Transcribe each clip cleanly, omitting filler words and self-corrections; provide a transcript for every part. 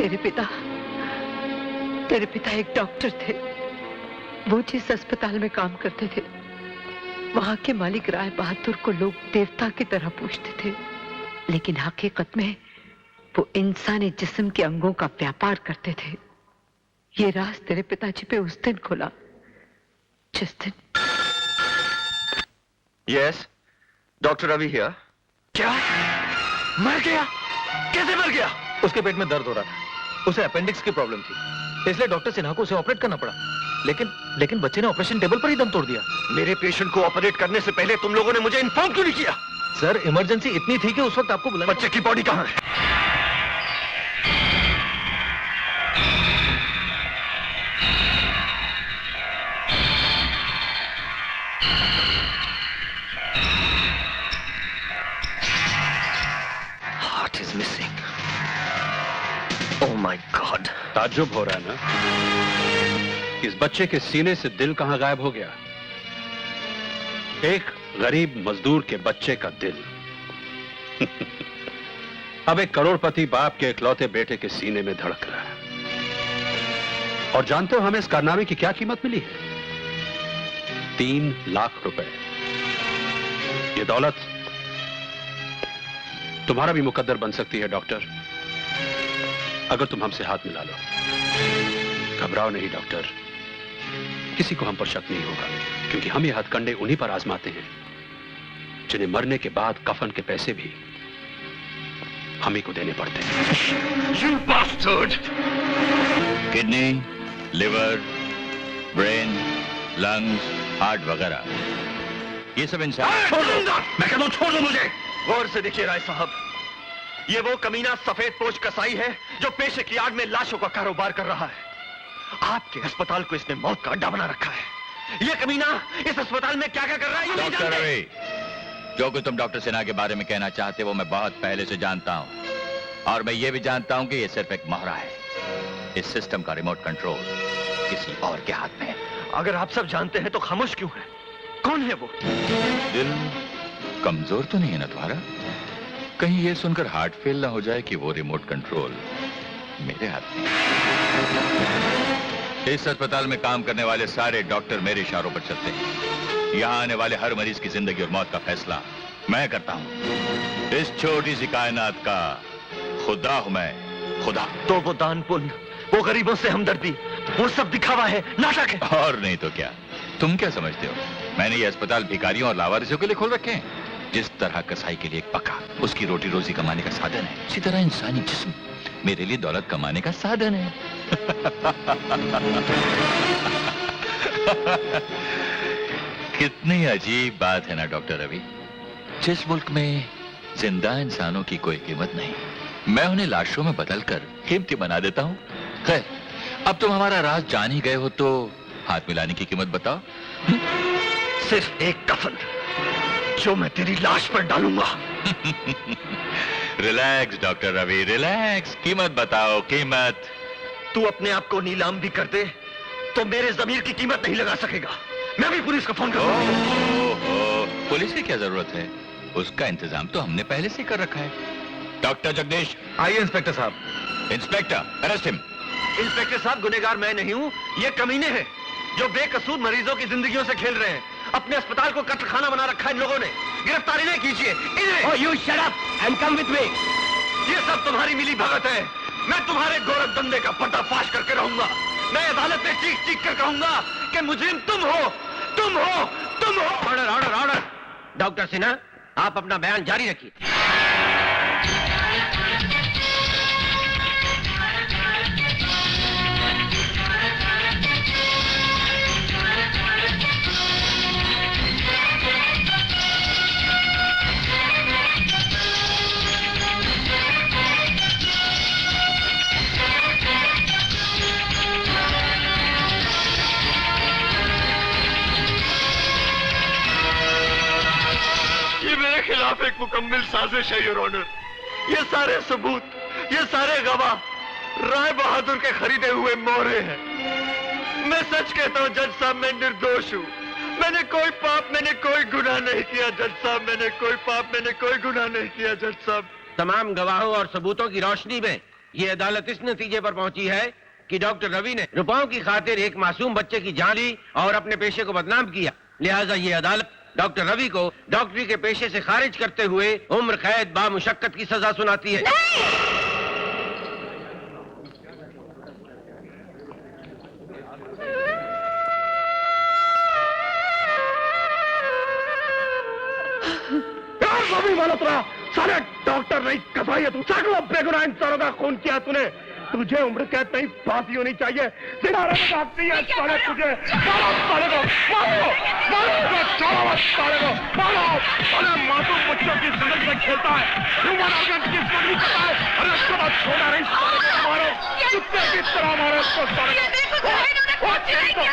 तेरे पिता एक डॉक्टर थे। वो जिस अस्पताल में काम करते थे, वहां के मालिक राय बहादुर को लोग देवता की तरह पूजते थे, लेकिन हकीकत में वो इंसानी जिस्म के अंगों का व्यापार करते थे। ये राज तेरे पिताजी पे उस दिन खुला जिस दिन। Yes, doctor Ravi here. क्या? मर गया? कैसे मर गया? उसके पेट में दर्द हो रहा था, उसे अपेंडिक्स की प्रॉब्लम थी, इसलिए डॉक्टर सिन्हा को उसे ऑपरेट करना पड़ा। लेकिन बच्चे ने ऑपरेशन टेबल पर ही दम तोड़ दिया। मेरे पेशेंट को ऑपरेट करने से पहले तुम लोगों ने मुझे इन्फॉर्म क्यों नहीं किया? सर, इमरजेंसी इतनी थी कि उस वक्त आपको बुलाया। बच्चे की बॉडी कहां है? Heart is missing. Oh my God. ताज्जुब हो रहा है ना? इस बच्चे के सीने से दिल कहां गायब हो गया? एक गरीब मजदूर के बच्चे का दिल अब एक करोड़पति बाप के इकलौते बेटे के सीने में धड़क रहा है। और जानते हो हमें इस कारनामे की क्या कीमत मिली है? 3 लाख रुपए। ये दौलत तुम्हारा भी मुकद्दर बन सकती है डॉक्टर, अगर तुम हमसे हाथ मिला लो। घबराओ नहीं डॉक्टर, किसी को हम पर शक नहीं होगा, क्योंकि हम ये हथकंडे उन्हीं पर आजमाते हैं जिन्हें मरने के बाद कफन के पैसे भी हम ही को देने पड़ते हैं। You bastard! Kidney, liver, brain, lungs, heart वगैरह, ये सब इंसान। छोड़ दो! मैं कहता हूं छोड़ दो मुझे। गौर से देखिए राय साहब, ये वो कमीना सफेद पोश कसाई है जो पेशे की आड़ में लाशों का कारोबार कर रहा है। आपके अस्पताल को इसने मौत का अड्डा बना रखा है। ये कमीना इस अस्पताल में क्या क्या कर रहा है ये नहीं डॉक्टर जानते। रवि, जो कुछ तुम डॉक्टर सिन्हा के बारे में कहना चाहते वो मैं बहुत पहले से जानता हूं, और मैं ये भी जानता हूं कि ये सिर्फ एक मोहरा है। इस सिस्टम का रिमोट कंट्रोल किसी और के हाथ में है। अगर आप सब जानते हैं तो खामोश क्यों है? कौन है वो? दिल कमजोर तो नहीं है ना तुम्हारा? कहीं ये सुनकर हार्ट फेल ना हो जाए कि वो रिमोट कंट्रोल मेरे हाथ में। इस अस्पताल में काम करने वाले सारे डॉक्टर मेरे इशारों पर चलते हैं। यहाँ आने वाले हर मरीज की जिंदगी और मौत का फैसला मैं करता हूँ। इस छोटी सी कायनात का खुदा हूं मैं, खुदा। तो वो दान पुण्य, वो गरीबों से हमदर्दी, वो सब दिखावा है, नाटक है। और नहीं तो क्या? तुम क्या समझते हो मैंने ये अस्पताल भिखारियों और लावारिसों के लिए खोल रखे हैं? जिस तरह कसाई के लिए एक पका उसकी रोटी रोजी कमाने का साधन है, इसी तरह इंसानी जिस्म मेरे लिए दौलत कमाने का साधन है। कितनी अजीब बात है ना डॉक्टर रवि। जिस मुल्क में जिंदा इंसानों की कोई कीमत नहीं, मैं उन्हें लाशों में बदलकर कीमती बना देता हूं। खैर, अब तुम हमारा राज जान ही गए हो तो हाथ मिलाने की कीमत बताओ। सिर्फ एक कफन जो मैं तेरी लाश पर डालूंगा। Relax doctor Ravi, relax. कीमत बताओ, कीमत। तू अपने आप को नीलाम भी कर दे तो मेरे जमीर की कीमत नहीं लगा सकेगा। मैं भी पुलिस को फोन करूंगा। पुलिस की क्या जरूरत है? उसका इंतजाम तो हमने पहले से कर रखा है। डॉक्टर जगदीश। आइए इंस्पेक्टर साहब। Inspector, arrest him. इंस्पेक्टर साहब, गुनहगार मैं नहीं हूँ, ये कमीने हैं जो बेकसूर मरीजों की जिंदगियों से खेल रहे हैं। अपने अस्पताल को कत्लखाना बना रखा है इन लोगों ने। गिरफ्तारी नहीं कीजिए इन्हें। Oh, you shut up and come with me. ये सब तुम्हारी मिली भगत है। मैं तुम्हारे गोरख धंधे का पर्दाफाश करके रहूंगा। मैं अदालत में चीख चीख कर कहूंगा कि मुजरिम तुम हो, तुम हो, तुम हो। Order order order. Doctor Sinha, आप अपना बयान जारी रखिए। खिलाफ एक मुकम्मल साजिश है योर ऑनर। ये सारे सबूत, ये सारे गवाह राय बहादुर के खरीदे हुए मोहरे हैं। मैं सच कहता हूँ जज साहब, मैं निर्दोष हूँ। मैंने कोई पाप, मैंने कोई गुनाह नहीं किया जज साहब। मैंने कोई पाप, मैंने कोई गुनाह नहीं किया जज साहब। तमाम गवाहों और सबूतों की रोशनी में ये अदालत इस नतीजे पर पहुंची है कि डॉक्टर रवि ने रुपयों की खातिर एक मासूम बच्चे की जान ली और अपने पेशे को बदनाम किया। लिहाजा ये अदालत डॉक्टर रवि को डॉक्टरी के पेशे से खारिज करते हुए उम्र कैद बामुशक्कत की सजा सुनाती है। रवि मल्होत्रा, साले डॉक्टर नहीं कसाई है तू। सैकड़ों बेगुनाह इंसानों का खून किया तूने। तुझे उम्र कैद नहीं, फांसी होनी चाहिए। साले तुझे मारो, साले को मारो, साले को मारो। अरे मासूम बच्चों की जिंदगी में खेलता है, ह्यूमन ऑर्गन की स्मगलिंग करता है। अरे उसको बात छोड़ा नहीं, साले को मारो, कुत्ते की तरह मारो उसको, साले को।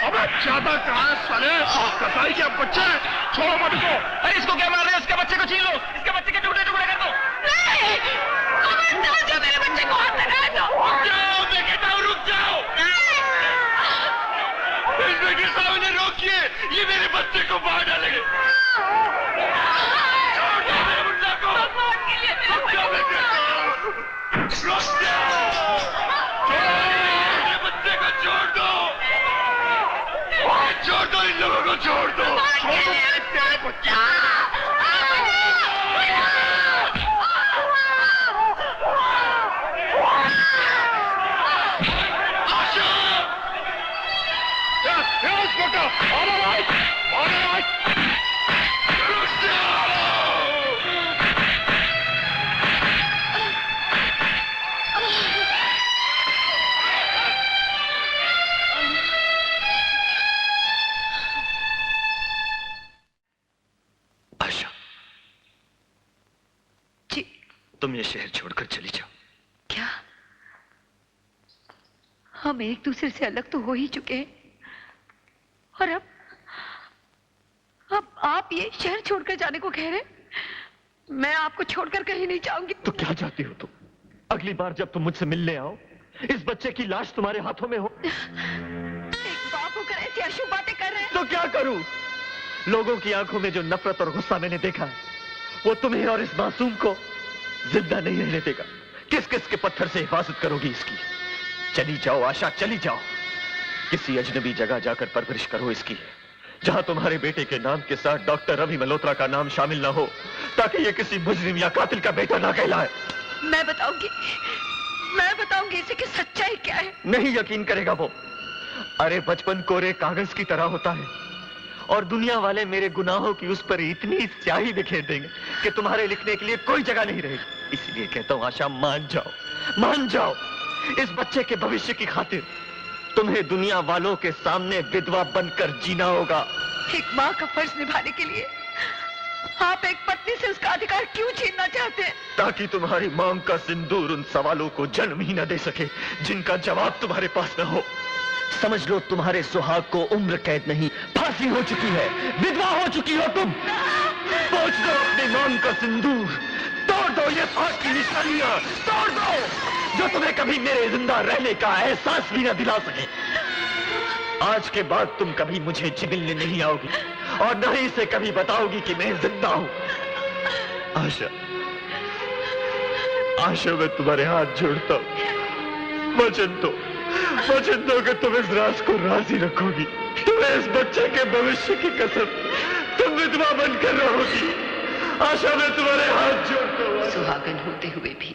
अबे ज्यादा कहा है साले, कसाई के बच्चे, छोड़ो मत इसको। अरे इसको क्या मार रहे हैं? इसके बच्चे को छीन लो, इसके बच्चे के टुकड़े टुकड़े कर दो। जो मेरे बच्चे को हाथ लगा दो। रुक जाओ, मैं कहता हूँ रुक जाओ। इसके सामने रोकिए, ये मेरे बच्चे को मार डालेंगे। छोड़ दो मेरे मुन्ना को। रुक जाओ, मैं कहता हूँ रुक जाओ। मेरे बच्चे को छोड़ दो, छोड़ दो, इन लोगों को छोड़ दो। छोड़ दो मेरे प्यारे बच्चे। आशा, जी तुम ये शहर छोड़कर चली जाओ। क्या? हम एक दूसरे से अलग तो हो ही चुके हैं, और अब आप ये शहर छोड़कर जाने को कह रहे? मैं आपको छोड़कर कहीं नहीं जाऊंगी। तो क्या चाहती हो तुम? अगली बार जब तुम मुझसे मिलने आओ, इस बच्चे की लाश तुम्हारे हाथों में हो। एक बाप होकर ऐसी अशुभ बातें कर रहे हैं। तो क्या करूं? लोगों की आंखों में जो नफरत और गुस्सा मैंने देखा है, वो तुम्हें और इस मासूम को जिंदा नहीं रहने देगा। किस किस के पत्थर से हिफाजत करोगी इसकी? चली जाओ आशा, चली जाओ। किसी अजनबी जगह जाकर परवरिश करो इसकी, जहां तुम्हारे बेटे के नाम के साथ डॉक्टर रवि मल्होत्रा का नाम शामिल ना हो, ताकि ये किसी मुजरिम या कातिल का बेटा ना कहलाए। मैं बताऊंगी इसे कि सच्चाई क्या है। नहीं यकीन करेगा वो। अरे बचपन कोरे कागज की तरह होता है, और दुनिया वाले मेरे गुनाहों की उस पर इतनी स्याही बिखेर देंगे कि तुम्हारे लिखने के लिए कोई जगह नहीं रहेगी। इसलिए कहता हूं आशा, मान जाओ, मान जाओ। इस बच्चे के भविष्य की खातिर तुम्हें दुनिया वालों के सामने विधवा बनकर जीना होगा। एक माँ का फर्ज निभाने के लिए आप एक पत्नी से उसका अधिकार क्यों छीनना चाहते हैं? ताकि तुम्हारी मांग का सिंदूर उन सवालों को जन्म ही न दे सके जिनका जवाब तुम्हारे पास न हो। समझ लो तुम्हारे सुहाग को उम्र कैद नहीं, फांसी हो चुकी है, विधवा हो चुकी हो तुम। पहुंच दो अपने मांग का सिंदूर, तोड़ दो ये फांस की निशानियां, तोड़ दो जो तुम्हें कभी मेरे जिंदा रहने का एहसास भी न दिला सके। आज के बाद तुम कभी मुझे मिलने नहीं आओगी, और न ही इसे कभी बताओगी कि मैं जिंदा हूं। आशा, आशा, मैं तुम्हारे हाथ जोड़ता हूं। वचन दो कि तुम इस राज को राजी रखोगी। तुम्हें इस बच्चे के भविष्य की कसम, तुम विधवा बनकर रहोगी। आशा, मैं तुम्हारे हाथ जोड़ता हूं। सुहागन होते हुए भी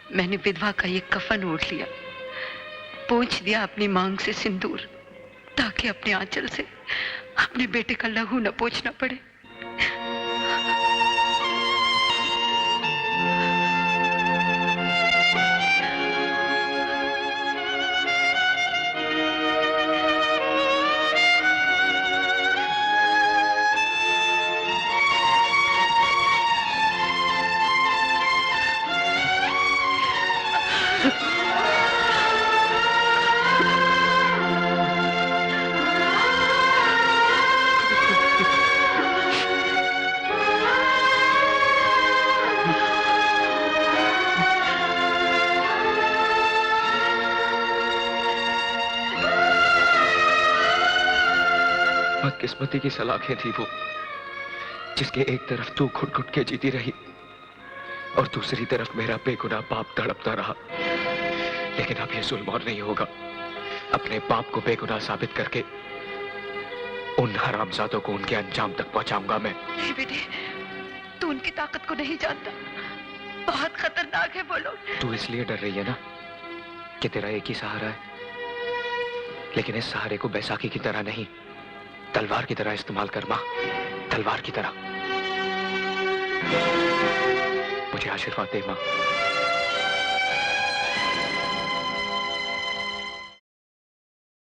मैंने विधवा का ये कफन ओढ़ लिया, पोंछ दिया अपनी मांग से सिंदूर, ताकि अपने आंचल से अपने बेटे का लहू न पोंछना पड़े। बदकिस्मती की सलाखें थी वो, जिसके एक तरफ तू घुट घुट के जीती रही और दूसरी तरफ मेरा बेगुनाह बाप तड़पता रहा। लेकिन अब ये जुल्म और नहीं होगा। अपने बाप को बेगुनाह साबित करके उन हरामजादों को उनके अंजाम तक पहुंचाऊंगा मैं। नहीं बेटे, तू उनकी ताकत को नहीं जानता। बहुत खतरनाक है वो लोग। तू इसलिए डर रही है ना कि तेरा एक ही सहारा है, लेकिन इस सहारे को बैसाखी की तरह नहीं, तलवार की तरह इस्तेमाल कर मां, तलवार की तरह। मुझे आशीर्वाद दे मां।